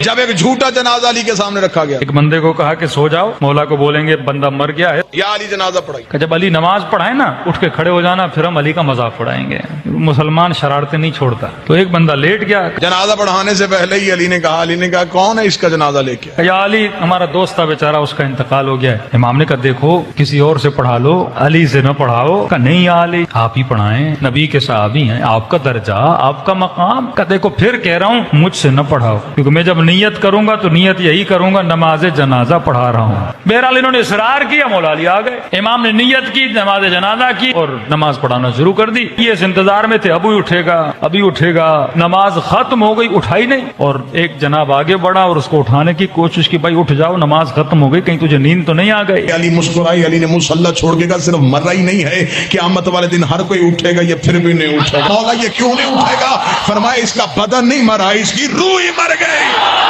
जब एक झूठा जनाजा अली के सामने रखा गया, एक बंदे को कहा कि सो जाओ, मौला को बोलेंगे बंदा मर गया है, या अली जनाजा पढ़ाई। कि जब अली नमाज पढ़ाए ना उठ के खड़े हो जाना, फिर हम अली का मजाक उड़ाएंगे। मुसलमान शरारतें नहीं छोड़ता। तो एक बंदा लेट गया, जनाजा पढ़ाने से पहले ही अली ने कहा कौन है इसका जनाजा लेके आया? या अली हमारा दोस्त था बेचारा, उसका इंतकाल हो गया है। इमाम ने कहा देखो किसी और से पढ़ा लो, अली से न पढ़ाओ। कहा नहीं या अली आप ही पढ़ाएं, नबी के सहाबी हैं, आपका दर्जा आपका मकाम। का देखो फिर कह रहा हूँ मुझसे न पढ़ाओ, क्योंकि मैं जब नियत करूंगा तो नियत यही करूंगा नमाज जनाजा पढ़ा रहा हूँ। बहरहाल इन्होंने इसरार किया, मौला अली आ गए। इमाम ने नियत की, नमाज जनाजा की और नमाज पढ़ाना शुरू कर दी। ये इस इंतजार में थे अभी उठेगा अभी उठेगा। नमाज खत्म हो गई, उठाई नहीं। और एक जनाब आगे बढ़ा और उसको उठाने की कोशिश की, भाई उठ जाओ नमाज खत्म हो गई, कहीं तुझे नींद तो नहीं आ गई। अली मुस्कुराई, अली ने मुसल्ला छोड़ के कहा सिर्फ मर ही नहीं है, क़यामत वाले दिन हर कोई उठेगा, ये फिर भी नहीं उठेगा। मौला ये क्यों नहीं उठेगा? फरमाया इसका बदन नहीं मरा, इसकी रूह ही मर गई।